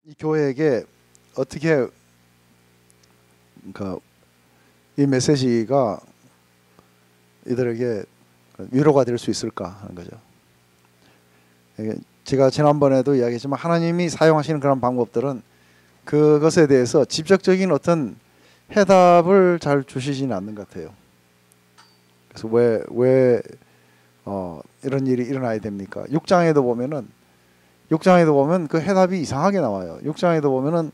이 교회에게 어떻게 그러니까 이 메시지가 이들에게 위로가 될 수 있을까 하는 거죠. 제가 지난번에도 이야기했지만 하나님이 사용하시는 그런 방법들은 그것에 대해서 직접적인 어떤 해답을 잘 주시지는 않는 것 같아요. 그래서 왜 이런 일이 일어나야 됩니까? 6장에도 보면 그 해답이 이상하게 나와요. 6장에도 보면은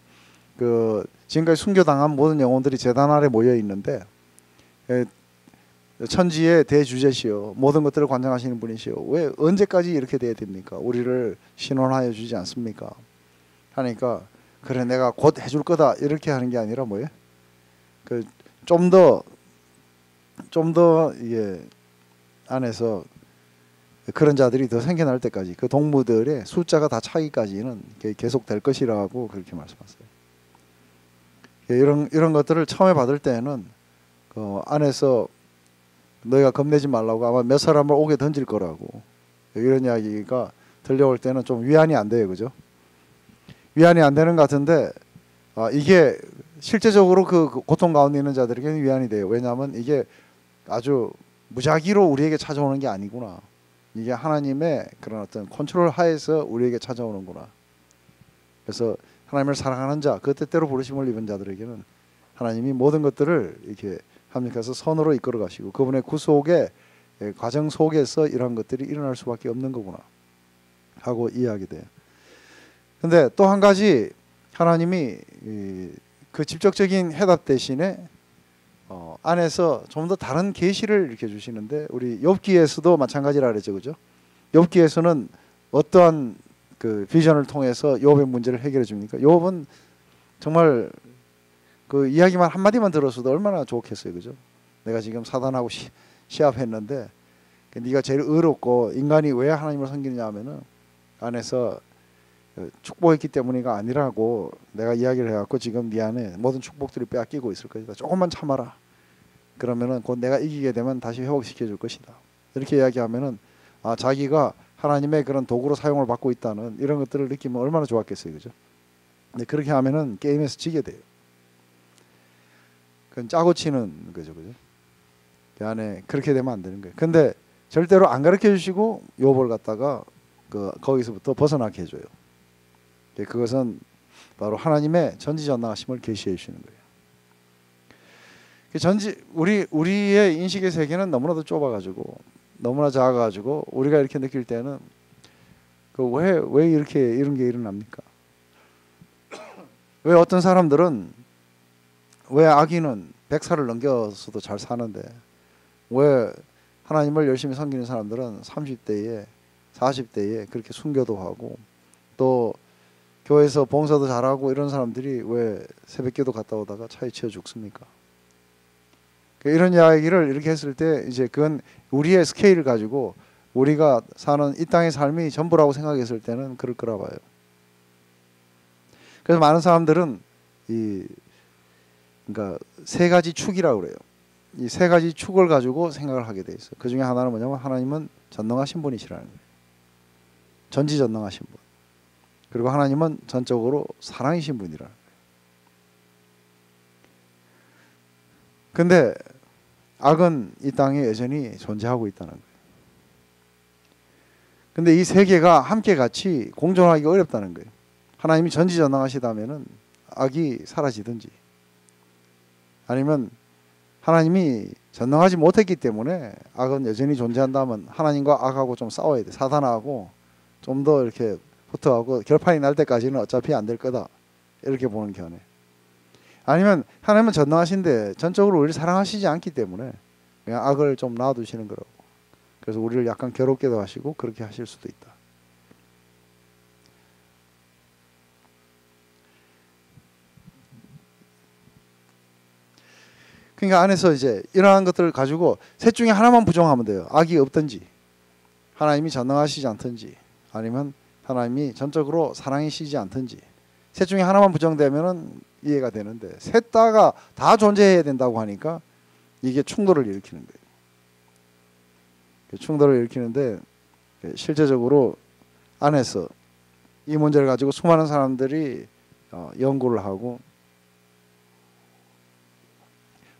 그 지금까지 순교당한 모든 영혼들이 제단 아래 모여 있는데 천지의 대주제시요 모든 것들을 관장하시는 분이시요 왜 언제까지 이렇게 돼야 됩니까? 우리를 신원하여 주지 않습니까? 하니까 그래 내가 곧 해줄 거다 이렇게 하는 게 아니라 뭐예요? 그 좀 더 이게 안에서 그런 자들이 더 생겨날 때까지 그 동무들의 숫자가 다 차기까지는 계속 될 것이라고 그렇게 말씀하세요. 이런 것들을 처음에 받을 때는 그 안에서 너희가 겁내지 말라고 아마 몇 사람을 옥에 던질 거라고 이런 이야기가 들려올 때는 좀 위안이 안 돼요, 그죠? 위안이 안 되는 것 같은데 이게 실제적으로 그 고통 가운데 있는 자들에게는 위안이 돼요. 왜냐하면 이게 아주 무작위로 우리에게 찾아오는 게 아니구나. 이게 하나님의 그런 어떤 컨트롤 하에서 우리에게 찾아오는구나. 그래서 하나님을 사랑하는 자, 그 뜻대로 부르심을 입은 자들에게는 하나님이 모든 것들을 이렇게 합력해서 선으로 이끌어 가시고 그분의 구속의 과정 속에서 이런 것들이 일어날 수밖에 없는 거구나 하고 이해하게 돼요. 근데 또 한 가지 하나님이 그 직접적인 해답 대신에 안에서 좀 더 다른 계시를 이렇게 주시는데 우리 욥기에서도 마찬가지라 그랬죠, 그죠? 욥기에서는 어떠한 그 비전을 통해서 욥의 문제를 해결해 줍니까? 욥은 정말 그 이야기만 한 마디만 들었어도 얼마나 좋겠어요, 그죠? 내가 지금 사단하고 시합했는데 네가 제일 의롭고 인간이 왜 하나님을 섬기느냐 하면은 안에서 축복했기 때문이가 아니라고 내가 이야기를 해갖고 지금 네 안에 모든 축복들이 빼앗기고 있을 것이다. 조금만 참아라. 그러면은 곧 내가 이기게 되면 다시 회복시켜 줄 것이다. 이렇게 이야기하면은 자기가 하나님의 그런 도구로 사용을 받고 있다는 이런 것들을 느끼면 얼마나 좋았겠어요, 그죠? 근데 그렇게 하면은 게임에서 지게 돼요. 그건 짜고 치는 거죠, 그죠? 그 안에 그렇게 되면 안 되는 거예요. 근데 절대로 안 가르쳐 주시고 욥을 갖다가 거기서부터 벗어나게 해줘요. 그것은 바로 하나님의 전지전능하심을 계시해 주시는 거예요. 우리의 인식의 세계는 너무나도 좁아가지고 너무나 작아가지고 우리가 이렇게 느낄 때는 왜 이렇게 이런 게 일어납니까? 왜 어떤 사람들은 왜 아기는 100살을 넘겨서도 잘 사는데 왜 하나님을 열심히 섬기는 사람들은 30대에 40대에 그렇게 순교도 하고 또 교회에서 봉사도 잘하고 이런 사람들이 왜 새벽기도 갔다 오다가 차에 치여 죽습니까? 이런 이야기를 이렇게 했을 때 이제 그건 우리의 스케일을 가지고 우리가 사는 이 땅의 삶이 전부라고 생각했을 때는 그럴 거라 봐요. 그래서 많은 사람들은 그러니까 세 가지 축이라고 그래요. 이 세 가지 축을 가지고 생각을 하게 돼 있어요. 그 중에 하나는 뭐냐면 하나님은 전능하신 분이시라는 거예요. 전지전능하신 분. 그리고 하나님은 전적으로 사랑이신 분이라는 거예요. 근데 악은 이 땅에 여전히 존재하고 있다는 거예요. 근데 이 세 개가 함께 같이 공존하기 어렵다는 거예요. 하나님이 전지전능하시다면은 악이 사라지든지 아니면 하나님이 전능하지 못했기 때문에 악은 여전히 존재한다면 하나님과 악하고 좀 싸워야 돼. 사단하고 좀 더 이렇게 붙어하고 결판이 날 때까지는 어차피 안 될 거다. 이렇게 보는 견해. 아니면 하나님은 전능하신데 전적으로 우리를 사랑하시지 않기 때문에 그냥 악을 좀 놔두시는 거라고. 그래서 우리를 약간 괴롭게도 하시고 그렇게 하실 수도 있다. 그러니까 안에서 이제 이러한 것들을 가지고 셋 중에 하나만 부정하면 돼요. 악이 없든지 하나님이 전능하시지 않든지 아니면 하나님이 전적으로 사랑이시지 않든지 셋 중에 하나만 부정되면은 이해가 되는데 셋 다가 다 존재해야 된다고 하니까 이게 충돌을 일으키는 거예요. 충돌을 일으키는데 실제적으로 안에서 이 문제를 가지고 수많은 사람들이 연구를 하고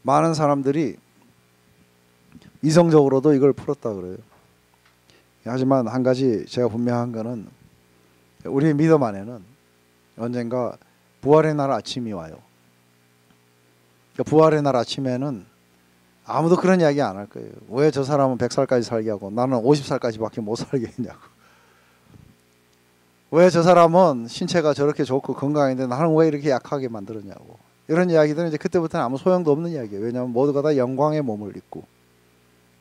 많은 사람들이 이성적으로도 이걸 풀었다 그래요. 하지만 한 가지 제가 분명한 거는 우리의 믿음 안에는 언젠가 부활의 날 아침이 와요. 부활의 날 아침에는 아무도 그런 이야기 안 할 거예요. 왜 저 사람은 100살까지 살게 하고 나는 50살까지밖에 못 살게 했냐고. 왜 저 사람은 신체가 저렇게 좋고 건강한데 나는 왜 이렇게 약하게 만들었냐고. 이런 이야기들은 이제 그때부터는 아무 소용도 없는 이야기예요. 왜냐하면 모두가 다 영광의 몸을 입고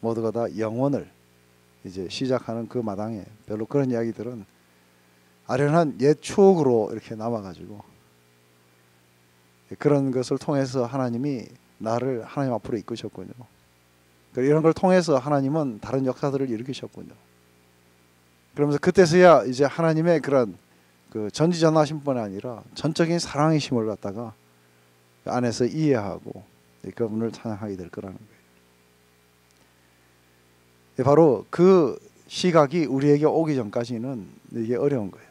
모두가 다 영원을 이제 시작하는 그 마당에 별로 그런 이야기들은 아련한 옛 추억으로 이렇게 남아가지고 그런 것을 통해서 하나님이 나를 하나님 앞으로 이끄셨군요. 이런 걸 통해서 하나님은 다른 역사들을 일으키셨군요. 그러면서 그때서야 이제 하나님의 그런 그 전지전능하신뿐 아니라 전적인 사랑의 힘을 갖다가 그 안에서 이해하고 그분을 찬양하게 될 거라는 거예요. 바로 그 시각이 우리에게 오기 전까지는 이게 어려운 거예요.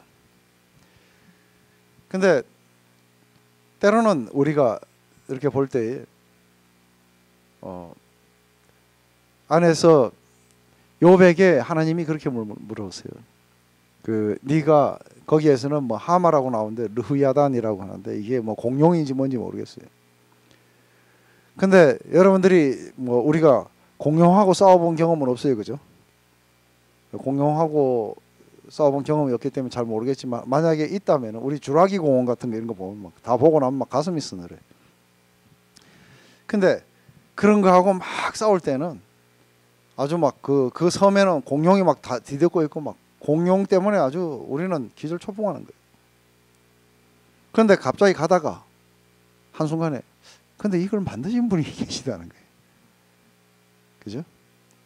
근데 때로는 우리가 이렇게 볼 때에 안에서 욥에게 하나님이 그렇게 물었어요. 그 네가 거기에서는 뭐 하마라고 나오는데 르후야단이라고 하는데 이게 뭐 공룡인지 뭔지 모르겠어요. 근데 여러분들이 뭐 우리가 공룡하고 싸워본 경험은 없어요, 그죠? 공룡하고 싸워본 경험이 없기 때문에 잘 모르겠지만 만약에 있다면 우리 주라기 공원 같은 거 이런 거 보면 막 다 보고 나면 막 가슴이 쓰늘해. 근데 그런 거 하고 막 싸울 때는 아주 막 그 섬에는 공룡이 막 다 뒤덮고 있고 막 공룡 때문에 아주 우리는 기절초풍하는 거예요. 그런데 갑자기 가다가 한순간에 근데 이걸 만드신 분이 계시다는 거예요. 그죠?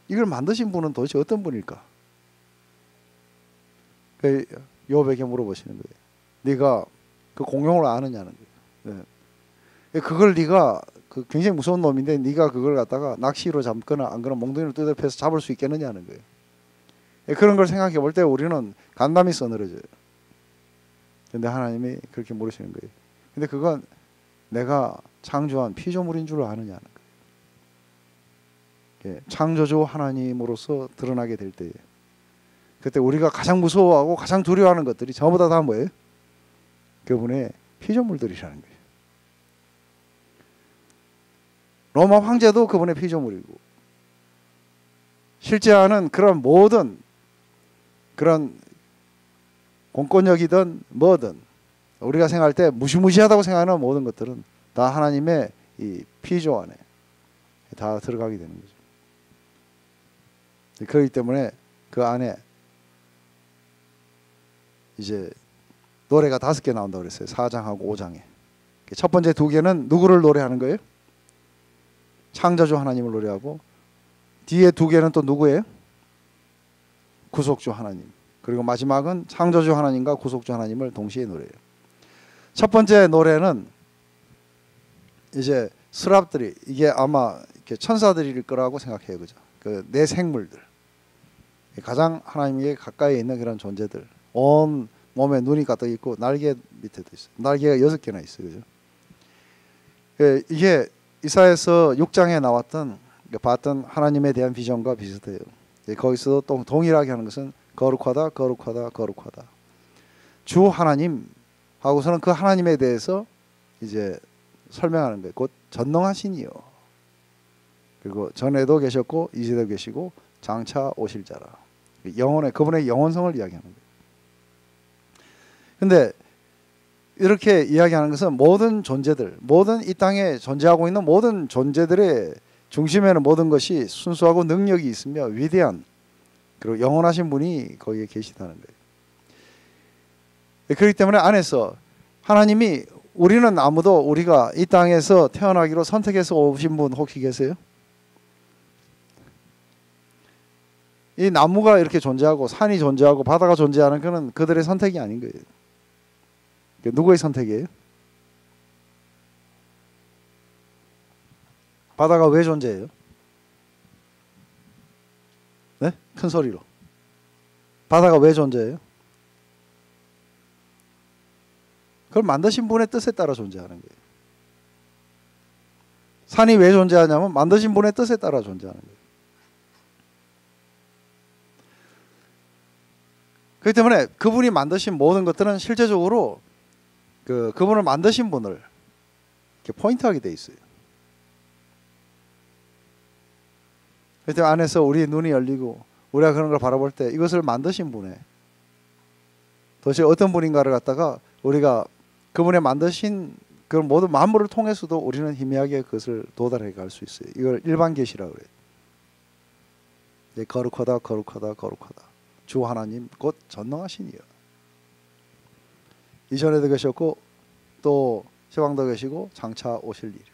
이걸 만드신 분은 도대체 어떤 분일까? 욥에게 물어보시는 거예요. 네가 그 공룡을 아느냐는 거예요. 네. 그걸 네가 그 굉장히 무서운 놈인데 네가 그걸 갖다가 낚시로 잡거나 안 그러면 몽둥이로 뜯어패서 잡을 수 있겠느냐는 거예요. 그런 걸 생각해 볼 때 우리는 간담이 서늘해져요. 근데 하나님이 그렇게 물으시는 거예요. 근데 그건 내가 창조한 피조물인 줄 아느냐는 거예요. 창조주 하나님으로서 드러나게 될 때에 그때 우리가 가장 무서워하고 가장 두려워하는 것들이 전부 다 뭐예요? 그분의 피조물들이라는 거예요. 로마 황제도 그분의 피조물이고 실제하는 그런 모든 그런 공권력이든 뭐든 우리가 생각할 때 무시무시하다고 생각하는 모든 것들은 다 하나님의 이 피조 안에 다 들어가게 되는 거죠. 그렇기 때문에 그 안에 이제 노래가 5개 나온다고 그랬어요. 4장하고 5장에. 첫 번째 2개는 누구를 노래하는 거예요? 창조주 하나님을 노래하고 뒤에 2개는 또 누구예요? 구속주 하나님. 그리고 마지막은 창조주 하나님과 구속주 하나님을 동시에 노래해요. 첫 번째 노래는 이제 스랍들이 이게 아마 이렇게 천사들일 거라고 생각해요. 그죠? 그 내 생물들. 가장 하나님에게 가까이 있는 그런 존재들. 온 몸에 눈이 가득 있고 날개 밑에도 있어요. 날개가 6개나 있어요. 그죠? 이게 이사야서 6장에 나왔던 봤던 하나님에 대한 비전과 비슷해요. 거기서도 또 동일하게 하는 것은 거룩하다, 거룩하다, 거룩하다. 주 하나님 하고서는 그 하나님에 대해서 이제 설명하는 거예요. 곧 전능하시니요. 그리고 전에도 계셨고 이제도 계시고 장차 오실 자라. 영혼의 그분의 영원성을 이야기하는 거예요. 근데 이렇게 이야기하는 것은 모든 존재들, 모든 이 땅에 존재하고 있는 모든 존재들의 중심에는 모든 것이 순수하고 능력이 있으며 위대한 그리고 영원하신 분이 거기에 계시다는 거예요. 그렇기 때문에 안에서 하나님이 우리는 아무도 우리가 이 땅에서 태어나기로 선택해서 오신 분 혹시 계세요? 이 나무가 이렇게 존재하고 산이 존재하고 바다가 존재하는 것은 그들의 선택이 아닌 거예요. 누구의 선택이에요? 바다가 왜 존재해요? 네? 큰 소리로. 바다가 왜 존재해요? 그걸 만드신 분의 뜻에 따라 존재하는 거예요. 산이 왜 존재하냐면 만드신 분의 뜻에 따라 존재하는 거예요. 그렇기 때문에 그분이 만드신 모든 것들은 실제적으로 그분을 만드신 분을 이렇게 포인트하게 돼 있어요. 그렇기 때문에 안에서 우리의 눈이 열리고 우리가 그런 걸 바라볼 때 이것을 만드신 분의 도대체 어떤 분인가를 갖다가 우리가 그분의 만드신 그 모든 만물을 통해서도 우리는 희미하게 그것을 도달해 갈 수 있어요. 이걸 일반 계시라고 그래요. 거룩하다 거룩하다 거룩하다 주 하나님 곧 전능하신 이여. 이전에도 계셨고 또 시방도 계시고 장차 오실 일이라.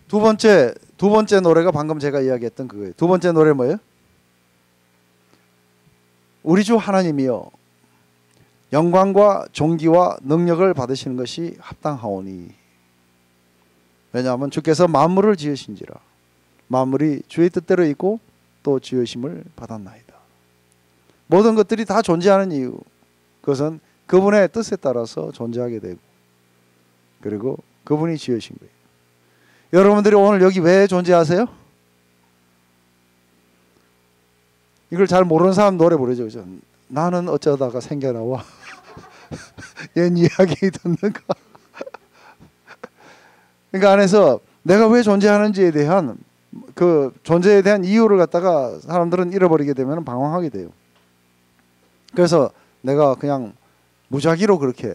두 번째 노래가 방금 제가 이야기했던 그거예요. 두 번째 노래 뭐예요? 우리 주 하나님이여 영광과 존귀와 능력을 받으시는 것이 합당하오니. 왜냐하면 주께서 만물을 지으신지라. 만물이 주의 뜻대로 있고 또 지으심을 받았나이다. 모든 것들이 다 존재하는 이유, 그것은 그분의 뜻에 따라서 존재하게 되고 그리고 그분이 지으신 거예요. 여러분들이 오늘 여기 왜 존재하세요? 이걸 잘 모르는 사람 노래 부르죠. 그죠? 나는 어쩌다가 생겨나와 옛 이야기 듣는가. 그러니까 안에서 내가 왜 존재하는지에 대한 그 존재에 대한 이유를 갖다가 사람들은 잃어버리게 되면 방황하게 돼요. 그래서 내가 그냥 무작위로 그렇게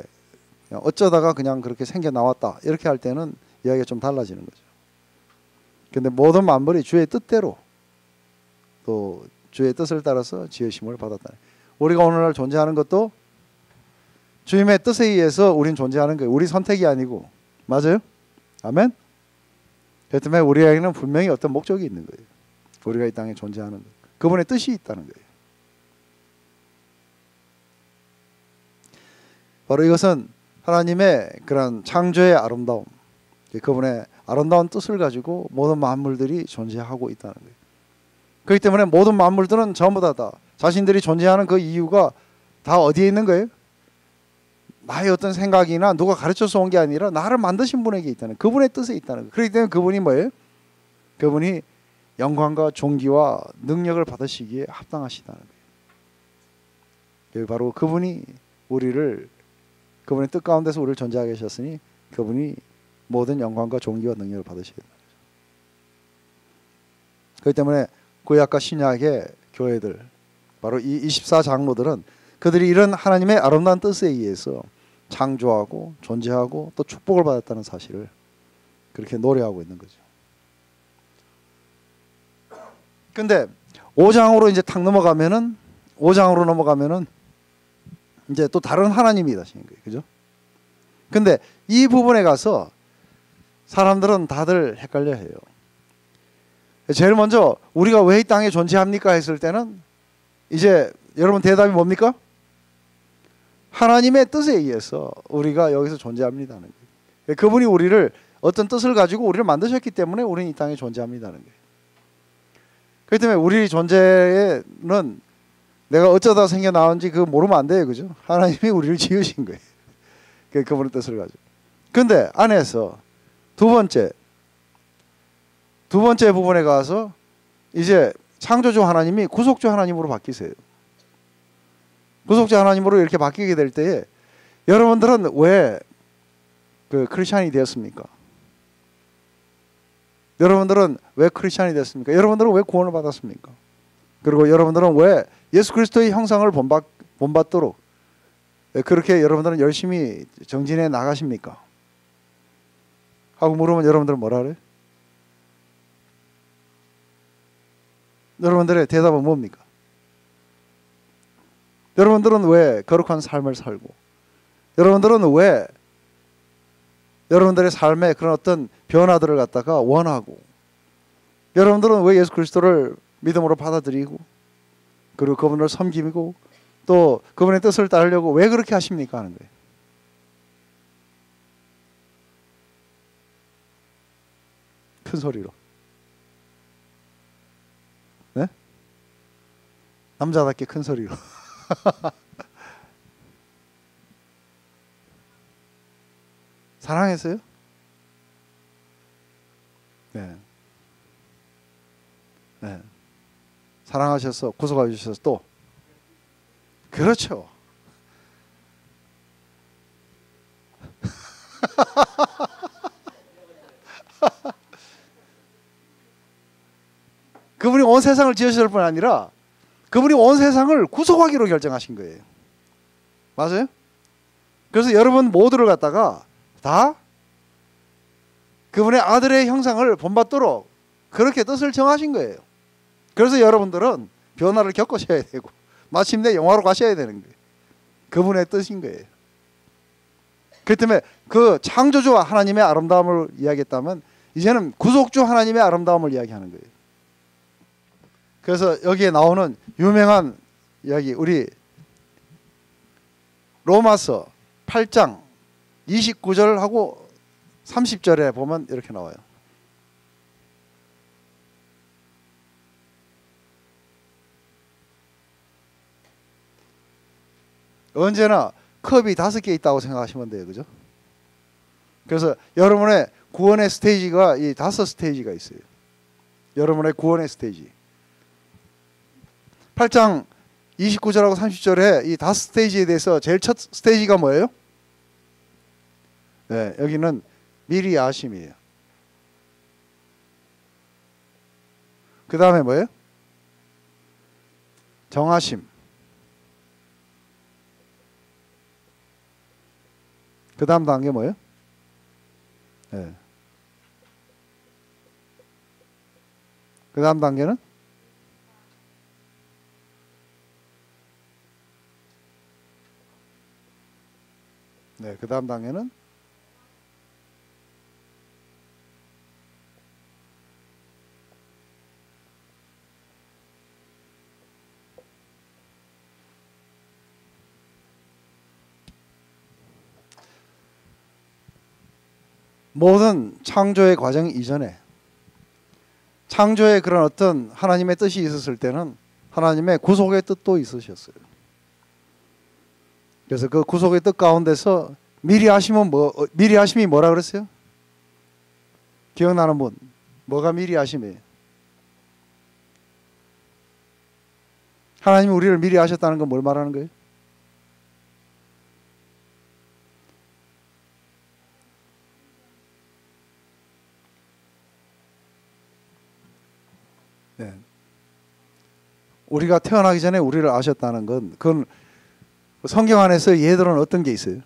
그냥 어쩌다가 그냥 그렇게 생겨나왔다 이렇게 할 때는 이야기가 좀 달라지는 거죠. 근데 모든 만물이 주의 뜻대로 또 주의 뜻을 따라서 지으심을 받았다. 우리가 오늘날 존재하는 것도 주님의 뜻에 의해서 우린 존재하는 거예요. 우리 선택이 아니고. 맞아요? 아멘? 그렇기 때문에 우리에게는 분명히 어떤 목적이 있는 거예요. 우리가 이 땅에 존재하는 것. 그분의 뜻이 있다는 거예요. 바로 이것은 하나님의 그런 창조의 아름다움, 그분의 아름다운 뜻을 가지고 모든 만물들이 존재하고 있다는 거예요. 그렇기 때문에 모든 만물들은 전부 다 자신들이 존재하는 그 이유가 다 어디에 있는 거예요? 나의 어떤 생각이나 누가 가르쳐서 온 게 아니라 나를 만드신 분에게 있다는, 그분의 뜻에 있다는 거예요. 그렇기 때문에 그분이 뭐예요? 그분이 영광과 존귀와 능력을 받으시기에 합당하시다는 거예요. 바로 그분이 우리를, 그분의 뜻 가운데서 우리를 존재하게 하셨으니 그분이 모든 영광과 존귀와 능력을 받으셔야 된다. 그렇기 때문에 구약과 신약의 교회들, 바로 이 24장로들은 그들이 이런 하나님의 아름다운 뜻에 의해서 창조하고 존재하고 또 축복을 받았다는 사실을 그렇게 노래하고 있는 거죠. 근데 5장으로 이제 탁 넘어가면은, 5장으로 넘어가면은 이제 또 다른 하나님이 다시는 거예요. 그죠? 근데 이 부분에 가서 사람들은 다들 헷갈려 해요. 제일 먼저 우리가 왜 이 땅에 존재합니까 했을 때는 이제 여러분 대답이 뭡니까? 하나님의 뜻에 의해서 우리가 여기서 존재합니다는 거예요. 그분이 우리를 어떤 뜻을 가지고 우리를 만드셨기 때문에 우리는 이 땅에 존재합니다는 거예요. 그렇기 때문에 우리 존재는 내가 어쩌다 생겨나온지 그거 모르면 안 돼요. 그죠? 하나님이 우리를 지으신 거예요. 그분의 뜻을 가지고. 근데 안에서 두 번째 부분에 가서 이제 창조주 하나님이 구속주 하나님으로 바뀌세요. 구속주 하나님으로 이렇게 바뀌게 될 때에 여러분들은 왜 그 크리스찬이 되었습니까? 여러분들은 왜 크리스찬이 됐습니까? 여러분들은 왜 구원을 받았습니까? 그리고 여러분들은 왜 예수 그리스도의 형상을 본받도록 그렇게 여러분들은 열심히 정진해 나가십니까? 하고 물으면 여러분들은 뭐라 그래요? 여러분들의 대답은 뭡니까? 여러분들은 왜 거룩한 삶을 살고, 여러분들은 왜 여러분들의 삶에 그런 어떤 변화들을 갖다가 원하고, 여러분들은 왜 예수 그리스도를 믿음으로 받아들이고 그리고 그분을 섬기고 또 그분의 뜻을 따르려고 왜 그렇게 하십니까? 하는 거예요. 큰 소리로. 네? 남자답게 큰 소리로. 사랑했어요? 네. 네. 사랑하셔서 구속해 주셔서 또 그렇죠. 그분이 온 세상을 지으실 뿐 아니라 그분이 온 세상을 구속하기로 결정하신 거예요. 맞아요? 그래서 여러분 모두를 갖다가 다 그분의 아들의 형상을 본받도록 그렇게 뜻을 정하신 거예요. 그래서 여러분들은 변화를 겪으셔야 되고 마침내 영화로 가셔야 되는 거예요. 그분의 뜻인 거예요. 그렇기 때문에 그 창조주 하나님의 아름다움을 이야기했다면 이제는 구속주 하나님의 아름다움을 이야기하는 거예요. 그래서 여기에 나오는 유명한 이야기, 우리 로마서 8장 29절하고 30절에 보면 이렇게 나와요. 언제나 컵이 5개 있다고 생각하시면 돼요. 그죠? 그래서 여러분의 구원의 스테이지가 이 5스테이지가 있어요. 여러분의 구원의 스테이지. 8장 29절하고 30절에 이 5스테이지에 대해서 제일 첫 스테이지가 뭐예요? 네, 여기는 미리 아심이에요. 그 다음에 뭐예요? 정하심. 그 다음 단계 뭐예요? 네. 그 다음 단계는? 네, 그 다음 단계는? 모든 창조의 과정 이전에 창조의 그런 어떤 하나님의 뜻이 있었을 때는 하나님의 구속의 뜻도 있으셨어요. 그래서 그 구속의 뜻 가운데서 미리 하심은 미리 하심이 뭐라 그랬어요? 기억나는 분? 뭐가 미리 하심이에요? 하나님이 우리를 미리 하셨다는 건 뭘 말하는 거예요? 네. 우리가 태어나기 전에 우리를 아셨다는 건 그건 성경 안에서 예들은 어떤 게 있어요?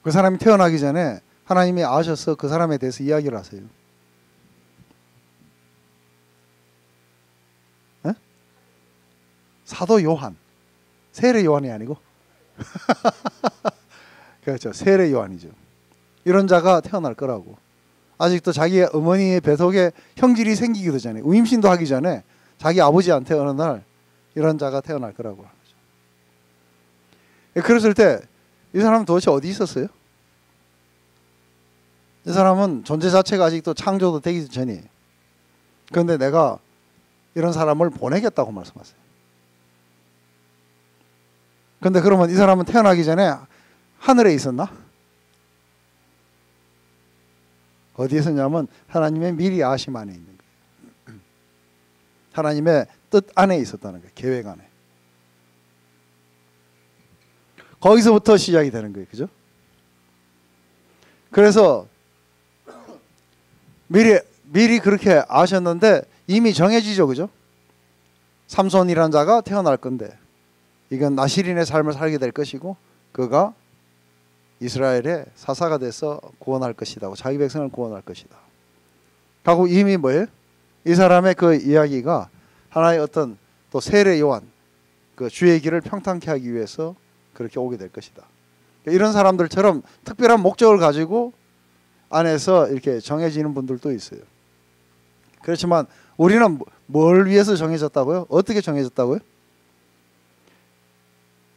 그 사람이 태어나기 전에 하나님이 아셔서 그 사람에 대해서 이야기를 하세요. 네? 사도 요한, 세례 요한이 아니고 그렇죠. 세례 요한이죠. 이런 자가 태어날 거라고. 아직도 자기 어머니의 뱃속에 형질이 생기기도 전에, 임신도 하기 전에 자기 아버지한테 어느 날 이런 자가 태어날 거라고 하는 거죠. 그랬을 때 이 사람은 도대체 어디 있었어요? 이 사람은 존재 자체가 아직도 창조도 되기 전이에요. 그런데 내가 이런 사람을 보내겠다고 말씀하세요. 그런데 그러면 이 사람은 태어나기 전에 하늘에 있었나? 어디에 있었냐면 하나님의 미리 아심 안에 있는 거예요. 하나님의 뜻 안에 있었다는 거예요. 계획 안에. 거기서부터 시작이 되는 거예요. 그죠? 그래서 미리 그렇게 아셨는데 이미 정해지죠. 그죠? 삼손이라는 자가 태어날 건데 이건 나실인의 삶을 살게 될 것이고 그가 이스라엘의 사사가 돼서 구원할 것이다. 자기 백성을 구원할 것이다. 하고 이미 뭐예요? 이 사람의 그 이야기가 하나의 어떤 또 세례 요한 그 주의 길을 평탄케 하기 위해서 그렇게 오게 될 것이다. 이런 사람들처럼 특별한 목적을 가지고 안에서 이렇게 정해지는 분들도 있어요. 그렇지만 우리는 뭘 위해서 정해졌다고요? 어떻게 정해졌다고요?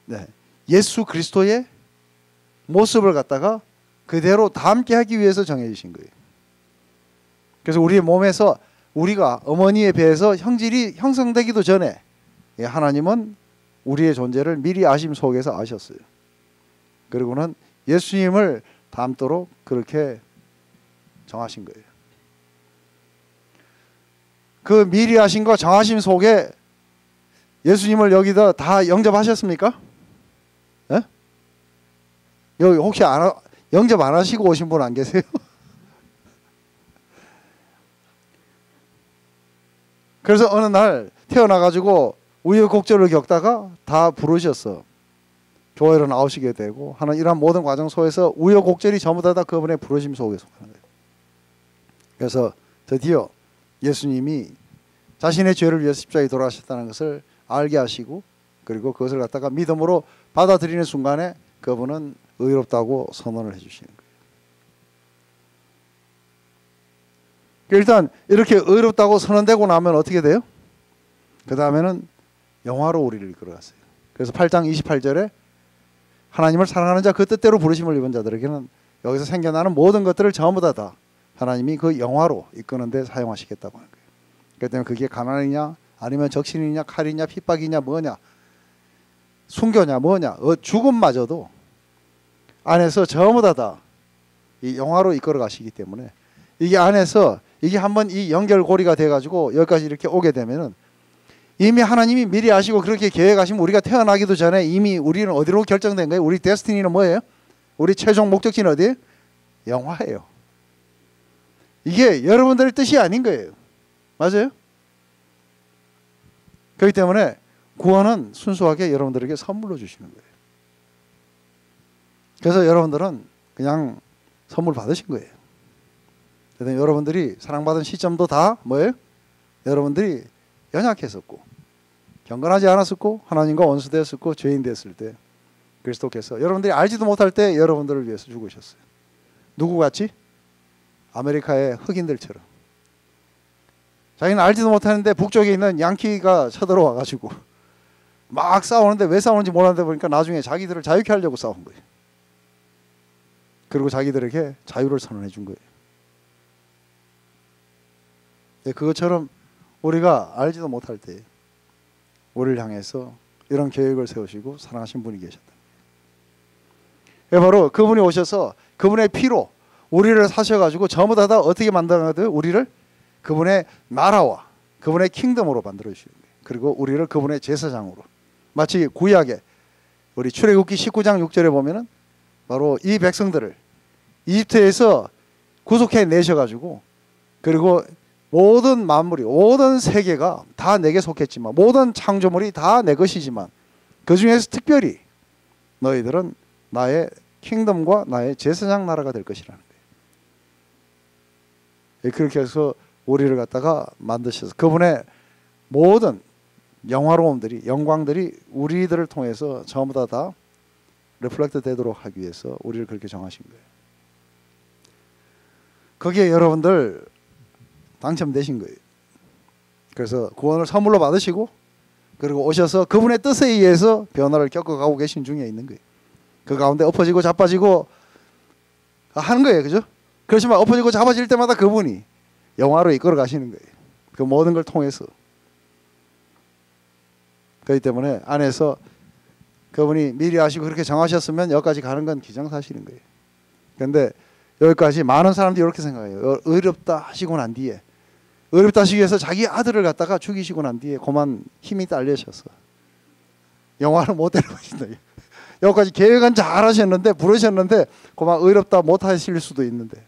네, 예수 그리스도의 모습을 갖다가 그대로 닮게 하기 위해서 정해지신 거예요. 그래서 우리의 몸에서 우리가 어머니의 배에서 형질이 형성되기도 전에 하나님은 우리의 존재를 미리 아심 속에서 아셨어요. 그리고는 예수님을 닮도록 그렇게 정하신 거예요. 그 미리 하신 거 정하심 속에 예수님을 여기다 다 영접하셨습니까? 예? 여기 혹시 영접 안 하시고 오신 분 안 계세요? 그래서 어느 날 태어나가지고 우여곡절을 겪다가 다 부르셨어. 교회로 나오시게 되고 하는 이러한 모든 과정 속에서 우여곡절이 전부 다 그분의 부르심 속에 속하는 거예요. 그래서 드디어 예수님이 자신의 죄를 위해서 십자가에 돌아가셨다는 것을 알게 하시고 그리고 그것을 갖다가 믿음으로 받아들이는 순간에 그분은 의롭다고 선언을 해주시는 거예요. 일단 이렇게 의롭다고 선언되고 나면 어떻게 돼요? 그 다음에는 영화로 우리를 이끌어갔어요. 그래서 8장 28절에 하나님을 사랑하는 자 그 뜻대로 부르심을 입은 자들에게는 여기서 생겨나는 모든 것들을 전부 다 하나님이 그 영화로 이끄는 데 사용하시겠다고 하는 거예요. 그렇기 때문에 그게 가난이냐 아니면 적신이냐 칼이냐 핍박이냐 뭐냐 순교냐 뭐냐 죽음마저도 안에서 전부 다 이 영화로 이끌어 가시기 때문에 이게 안에서 이게 한번 이 연결고리가 돼가지고 여기까지 이렇게 오게 되면은 이미 하나님이 미리 아시고 그렇게 계획하시면 우리가 태어나기도 전에 이미 우리는 어디로 결정된 거예요? 우리 데스티니는 뭐예요? 우리 최종 목적지는 어디예요? 영화예요. 이게 여러분들의 뜻이 아닌 거예요. 맞아요? 그렇기 때문에 구원은 순수하게 여러분들에게 선물로 주시는 거예요. 그래서 여러분들은 그냥 선물 받으신 거예요. 그래서 여러분들이 사랑받은 시점도 다 뭐예요? 여러분들이 연약했었고 경건하지 않았었고 하나님과 원수되었었고 죄인 됐을 때 그리스도께서 여러분들이 알지도 못할 때 여러분들을 위해서 죽으셨어요. 누구같이? 아메리카의 흑인들처럼. 자기는 알지도 못하는데 북쪽에 있는 양키가 쳐들어와 가지고 막 싸우는데 왜 싸우는지 몰랐는데 보니까 나중에 자기들을 자유케 하려고 싸운 거예요. 그리고 자기들에게 자유를 선언해 준 거예요. 그것처럼 우리가 알지도 못할 때 우리를 향해서 이런 계획을 세우시고 사랑하신 분이 계셨다. 바로 그분이 오셔서 그분의 피로 우리를 사셔가지고 전부 다 어떻게 만들어가든 우리를 그분의 나라와 그분의 킹덤으로 만들어 주시는 거예요. 그리고 우리를 그분의 제사장으로 마치 구약에 우리 출애굽기 19장 6절에 보면은 바로 이 백성들을 이집트에서 구속해 내셔가지고 그리고 모든 만물이 모든 세계가 다 내게 속했지만 모든 창조물이 다 내 것이지만 그 중에서 특별히 너희들은 나의 킹덤과 나의 제사장 나라가 될 것이라는 거예요. 그렇게 해서 우리를 갖다가 만드셔서 그분의 모든 영화로움들이 영광들이 우리들을 통해서 전부 다 리플렉트 되도록 하기 위해서 우리를 그렇게 정하신 거예요. 거기에 여러분들 당첨되신 거예요. 그래서 구원을 선물로 받으시고 그리고 오셔서 그분의 뜻에 의해서 변화를 겪어가고 계신 중에 있는 거예요. 그 가운데 엎어지고 자빠지고 하는 거예요. 그죠? 그렇지만 엎어지고 자빠질 때마다 그분이 영화로 이끌어 가시는 거예요. 그 모든 걸 통해서. 그렇기 때문에 안에서 그분이 미리 아시고 그렇게 정하셨으면 여기까지 가는 건 기정사실인 거예요. 그런데 여기까지 많은 사람들이 이렇게 생각해요. 의롭다 하시고 난 뒤에 의롭다 하시기 위해서 자기 아들을 갖다가 죽이시고 난 뒤에 그만 힘이 딸려셔서 영화를 못 데려가신다. 여기까지 계획은 잘 하셨는데 부르셨는데 그만 의롭다 못 하실 수도 있는데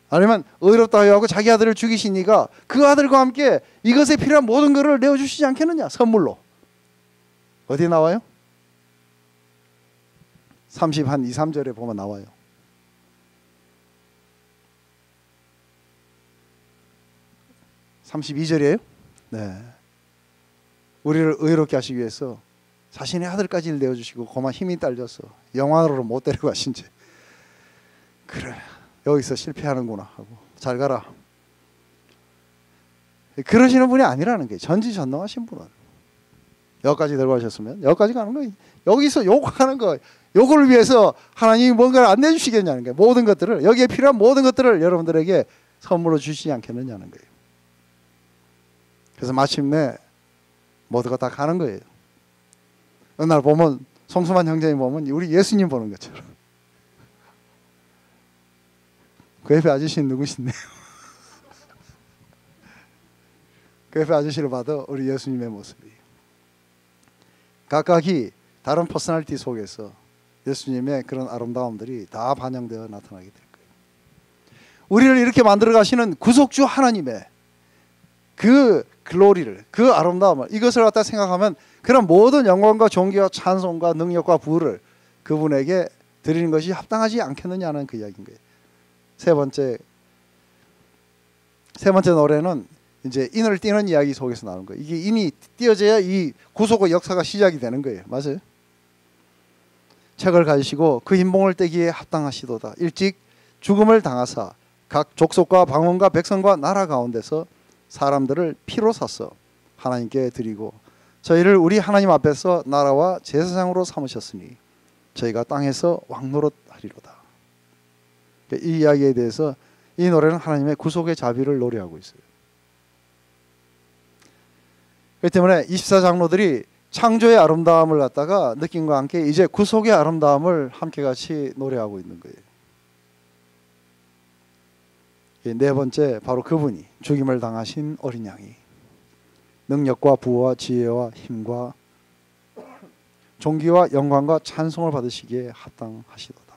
아니면 의롭다 하고 자기 아들을 죽이시니까 그 아들과 함께 이것에 필요한 모든 것을 내어주시지 않겠느냐 선물로. 어디 나와요? 30한 2, 3절에 보면 나와요. (32절이에요) 네. 우리를 의롭게 하시기 위해서 자신의 아들까지 내어주시고 그만 힘이 딸려서 영원으로 못 데려가신 채 그래 여기서 실패하는구나 하고 잘 가라 그러시는 분이 아니라는 게 전지전능하신 분은 여기까지 데려가셨으면 여기까지 가는 거예요. 여기서 욕하는 거 요걸 위해서 하나님이 뭔가를 안 내주시겠냐는 거예요. 모든 것들을 여기에 필요한 모든 것들을 여러분들에게 선물로 주시지 않겠느냐는 거예요. 그래서 마침내 모두가 다 가는 거예요. 어느 날 보면 송수만 형제님 보면 우리 예수님 보는 것처럼. 그 옆에 아저씨는 누구신데요? 그 옆에 아저씨를 봐도 우리 예수님의 모습이에요. 각각이 다른 퍼스널리티 속에서 예수님의 그런 아름다움들이 다 반영되어 나타나게 될 거예요. 우리를 이렇게 만들어 가시는 구속주 하나님의 그 글로리를, 그 아름다움을, 이것을 갖다 생각하면 그런 모든 영광과 존귀와 찬송과 능력과 부를 그분에게 드리는 것이 합당하지 않겠느냐는 그 이야기인 거예요. 세 번째 노래는 이제 인을 띄는 이야기 속에서 나오는 거예요. 이게 인이 띄어져야 이 구속의 역사가 시작이 되는 거예요. 맞아요? 책을 가지시고 그 인봉을 떼기에 합당하시도다. 일찍 죽음을 당하사 각 족속과 방언과 백성과 나라 가운데서 사람들을 피로 샀어 하나님께 드리고 저희를 우리 하나님 앞에서 나라와 제사장으로 삼으셨으니 저희가 땅에서 왕노릇하리로다. 이 이야기에 대해서 이 노래는 하나님의 구속의 자비를 노래하고 있어요. 그렇기 때문에 24장로들이 창조의 아름다움을 갖다가 느낌과 함께 이제 구속의 아름다움을 함께 같이 노래하고 있는 거예요. 네 번째, 바로 그분이 죽임을 당하신 어린 양이 능력과 부와 지혜와 힘과 존귀와 영광과 찬송을 받으시기에 합당하시도다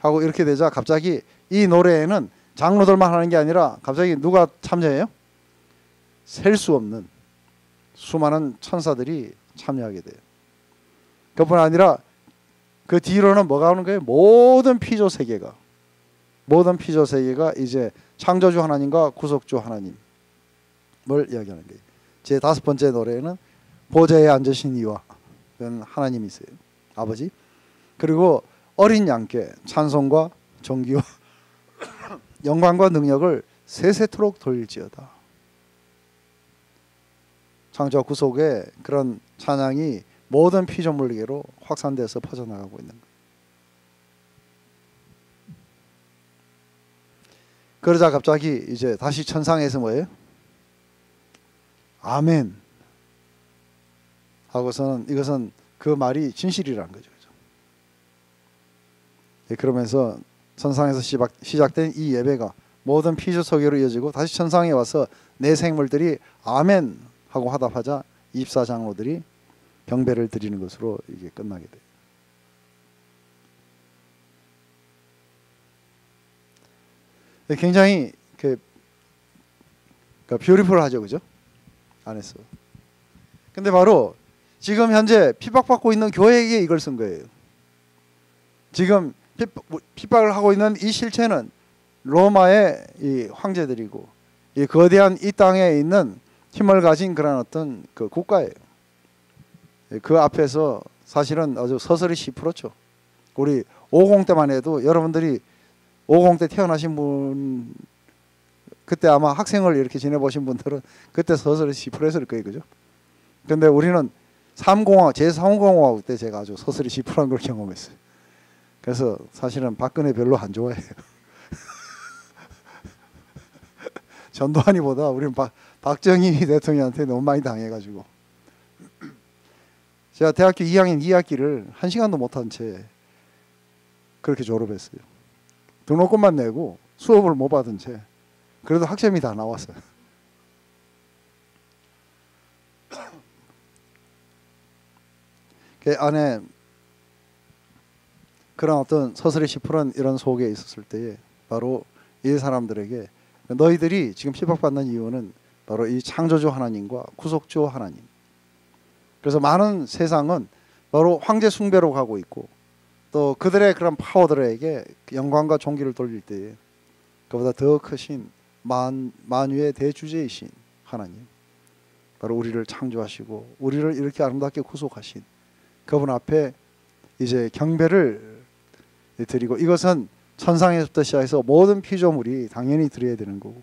하고 이렇게 되자 갑자기 이 노래에는 장로들만 하는 게 아니라 갑자기 누가 참여해요? 셀 수 없는 수많은 천사들이 참여하게 돼요. 그뿐 아니라 그 뒤로는 뭐가 오는 거예요? 모든 피조 세계가 이제 창조주 하나님과 구속주 하나님을 이야기하는 거예요. 제 다섯 번째 노래는 보좌에 앉으신 이와 하나님이세요. 아버지. 그리고 어린 양께 찬송과 존귀와 영광과 능력을 세세토록 돌릴지어다. 창조와 구속의 그런 찬양이 모든 피조물계로 확산돼서 퍼져나가고 있는 거예요. 그러자 갑자기 이제 다시 천상에서 뭐예요? 아멘 하고서는 이것은 그 말이 진실이라는 거죠. 그러면서 천상에서 시작된 이 예배가 모든 피조 세계로 이어지고 다시 천상에 와서 내 생물들이 아멘 하고 화답하자 24장로들이 경배를 드리는 것으로 이게 끝나게 돼요. 굉장히 뷰티풀하죠, 그죠? 안에서. 근데 바로 지금 현재 핍박받고 있는 교회에게 이걸 쓴 거예요. 지금 핍박을 하고 있는 이 실체는 로마의 이 황제들이고 이 거대한 이 땅에 있는 힘을 가진 그런 어떤 그 국가예요. 그 앞에서 사실은 아주 서서히 시풀었죠. 우리 50 때만 해도 여러분들이 50 때 태어나신 분 그때 아마 학생을 이렇게 지내보신 분들은 그때 서서히 시풀었을 거예요, 그죠? 근데 우리는 제3공화국 때 제가 아주 서서히 시풀한 걸 경험했어요. 그래서 사실은 박근혜 별로 안 좋아해요. 전두환이보다 우리는 박정희 대통령한테 너무 많이 당해가지고 제가 대학교 2학년 2학기를 1시간도 못한 채 그렇게 졸업했어요. 등록금만 내고 수업을 못 받은 채 그래도 학점이 다 나왔어요. 그 안에 그런 어떤 서슬이 시푸른 이런 속에 있었을 때에 바로 이 사람들에게 너희들이 지금 핍박받는 이유는 바로 이 창조주 하나님과 구속주 하나님. 그래서 많은 세상은 바로 황제 숭배로 가고 있고 또 그들의 그런 파워들에게 영광과 존귀를 돌릴 때에 그보다 더 크신 만유의 대주제이신 하나님, 바로 우리를 창조하시고 우리를 이렇게 아름답게 구속하신 그분 앞에 이제 경배를 드리고, 이것은 천상에서부터 시작해서 모든 피조물이 당연히 드려야 되는 거고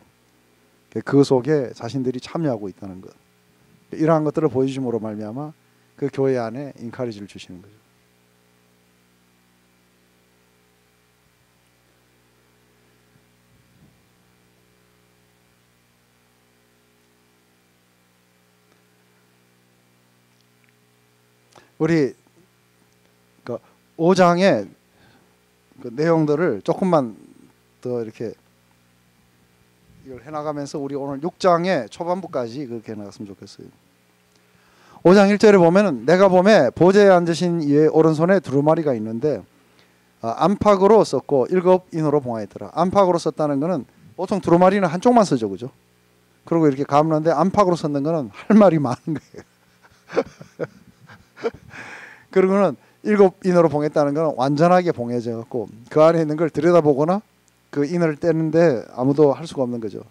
그 속에 자신들이 참여하고 있다는 것, 이러한 것들을 보여주심으로 말미암아 그 교회 안에 인카리지를 주시는 거죠. 우리 그 5장의 그 내용들을 조금만 더 이렇게 이걸 해나가면서 우리 오늘 6장의 초반부까지 그렇게 해나갔으면 좋겠어요. 5장 1절에 보면은 내가 보매 보좌에 앉으신 이의 오른손에 두루마리가 있는데 안팎으로 썼고 7인으로 봉하였더라. 안팎으로 썼다는 거는 보통 두루마리는 한쪽만 쓰죠, 그죠? 그리고 이렇게 감는데 안팎으로 썼는 거는 할 말이 많은 거예요. 그리고는 7인으로 봉했다는 거는 완전하게 봉해져 갖고 그 안에 있는 걸 들여다보거나 그 인을 떼는데 아무도 할 수가 없는 거죠.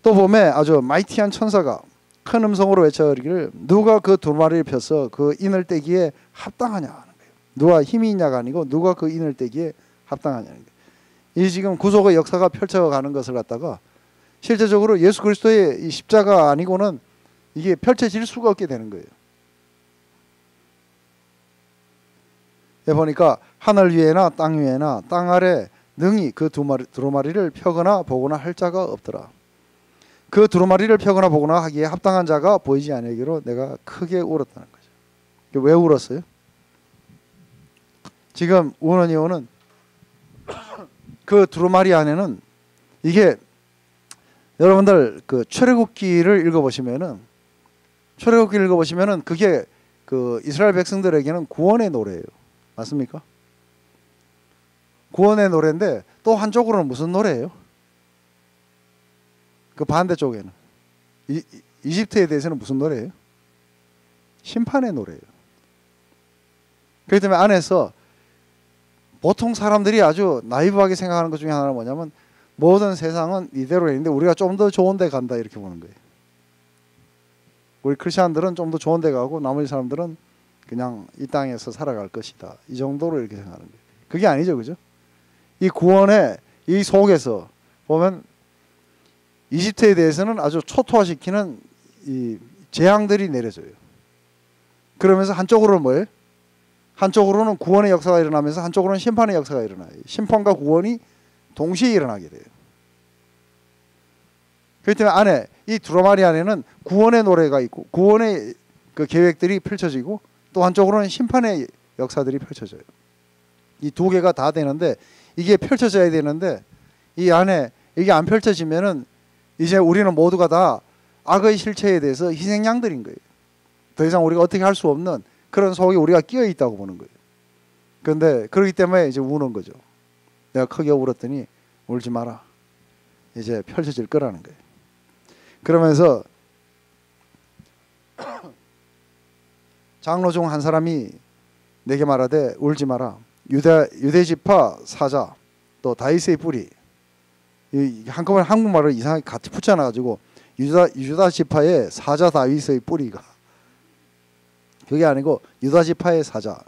또 보매 아주 마이티한 천사가 큰 음성으로 외쳐이르기를 누가 그 두루마리를 펴서 그 인을 떼기에 합당하냐 하는 거예요. 누가 힘이 있냐가 아니고 누가 그 인을 떼기에 합당하냐는 거예요. 이 지금 구속의 역사가 펼쳐가는 것을 갖다가 실제적으로 예수 그리스도의 이 십자가 아니고는 이게 펼쳐질 수가 없게 되는 거예요. 보니까 하늘 위에나 땅 위에나 땅 아래 능히 그 두루마리를 펴거나 보거나 할 자가 없더라. 그 두루마리를 펴거나 보거나 하기에 합당한 자가 보이지 아니하기로 내가 크게 울었다는 거죠. 왜 울었어요? 지금 우는 이유는 그 두루마리 안에는 이게 여러분들 그 출애굽기를 읽어보시면은 그게 그 이스라엘 백성들에게는 구원의 노래예요. 맞습니까? 구원의 노래인데 또 한쪽으로는 무슨 노래예요? 그 반대쪽에는 이집트에 대해서는 무슨 노래예요? 심판의 노래예요. 그렇기 때문에 안에서 보통 사람들이 아주 나이브하게 생각하는 것 중에 하나는 뭐냐면 모든 세상은 이대로 있는데 우리가 좀 더 좋은 데 간다 이렇게 보는 거예요. 우리 크리스천들은 좀 더 좋은 데 가고 나머지 사람들은 그냥 이 땅에서 살아갈 것이다. 이 정도로 이렇게 생각하는 거예요. 그게 아니죠. 그죠? 이 구원의 이 속에서 보면 이집트에 대해서는 아주 초토화시키는 이 재앙들이 내려져요. 그러면서 한쪽으로는 뭐예요? 한쪽으로는 구원의 역사가 일어나면서 한쪽으로는 심판의 역사가 일어나요. 심판과 구원이 동시에 일어나게 돼요. 그렇기 때문에 안에 이 두루마리 안에는 구원의 노래가 있고 구원의 그 계획들이 펼쳐지고 또 한쪽으로는 심판의 역사들이 펼쳐져요. 이 두 개가 다 되는데 이게 펼쳐져야 되는데 이 안에 이게 안 펼쳐지면은 이제 우리는 모두가 다 악의 실체에 대해서 희생양들인 거예요. 더 이상 우리가 어떻게 할 수 없는 그런 속에 우리가 끼어 있다고 보는 거예요. 그런데 그렇기 때문에 이제 우는 거죠. 내가 크게 울었더니 울지 마라. 이제 펼쳐질 거라는 거예요. 그러면서 장로 중 한 사람이 내게 말하되 울지 마라. 유대 지파 사자 또 다윗의 뿌리 한꺼번에 한국말을 이상하게 같이 붙여놔가지고 유다 지파의 사자 다윗의 뿌리가 그게 아니고 유다 지파의 사자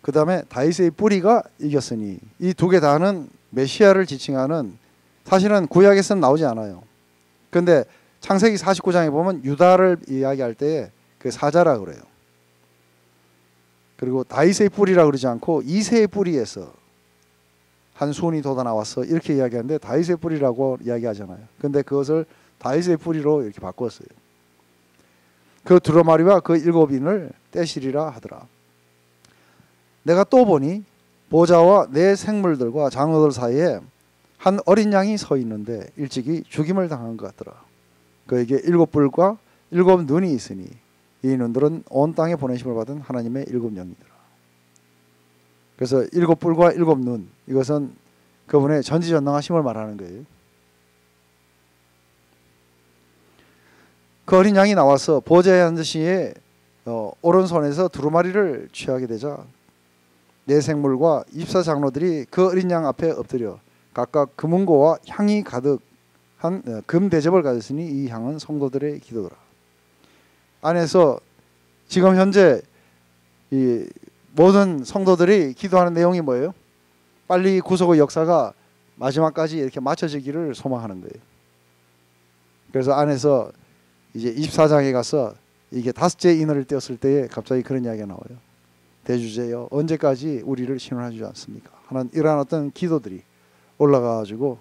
그 다음에 다윗의 뿌리가 이겼으니 이 두 개 다는 메시아를 지칭하는 사실은 구약에서는 나오지 않아요. 그런데 창세기 49장에 보면 유다를 이야기할 때 그 사자라 그래요. 그리고 다윗의 뿌리라 그러지 않고 이새의 뿌리에서 한 손이 돋아 나왔어 이렇게 이야기하는데 다윗의 뿌리라고 이야기하잖아요. 근데 그것을 다윗의 뿌리로 이렇게 바꿨어요. 그 두루마리와 그 7인을 떼시리라 하더라. 내가 또 보니 보좌와 내 생물들과 장로들 사이에 한 어린 양이 서 있는데 일찍이 죽임을 당한 것 같더라. 그에게 7뿔과 7눈이 있으니 이 눈들은 온 땅에 보내심을 받은 하나님의 7영이더라. 그래서 7뿔과 7눈 이것은 그분의 전지전능하심을 말하는 거예요. 그 어린 양이 나와서 보좌에 앉으시에 오른손에서 두루마리를 취하게 되자 내 생물과 24장로들이 그 어린 양 앞에 엎드려 각각 금은고와 향이 가득한 금 대접을 가졌으니 이 향은 성도들의 기도더라. 안에서 지금 현재 이 모든 성도들이 기도하는 내용이 뭐예요? 빨리 구속의 역사가 마지막까지 이렇게 맞춰지기를 소망하는 거예요. 그래서 안에서 이제 24장에 가서 이게 5째 인을 떼었을 때에 갑자기 그런 이야기가 나와요. 대주제여 언제까지 우리를 신원하지 않습니까? 하는 이러한 어떤 기도들이 올라가가지고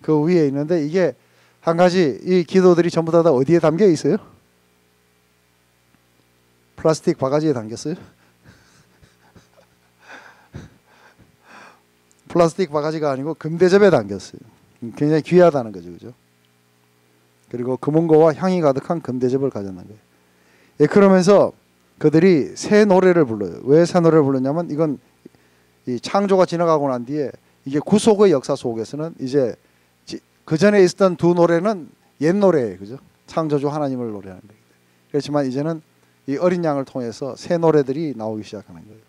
그 위에 있는데 이게 한 가지 이 기도들이 전부 다 어디에 담겨 있어요? 플라스틱 바가지에 담겼어요? 플라스틱 바가지가 아니고 금대접에 담겼어요. 굉장히 귀하다는 거죠, 그죠? 그리고 금은고와 향이 가득한 금대접을 가졌는 거예요. 예, 그러면서 그들이 새 노래를 불러요. 왜 새 노래를 불렀냐면 이건 이 창조가 지나가고 난 뒤에 이게 구속의 역사 속에서는 이제 그 전에 있었던 두 노래는 옛 노래예요, 그죠? 창조주 하나님을 노래하는 거예요. 그렇지만 이제는 이 어린 양을 통해서 새 노래들이 나오기 시작하는 거예요.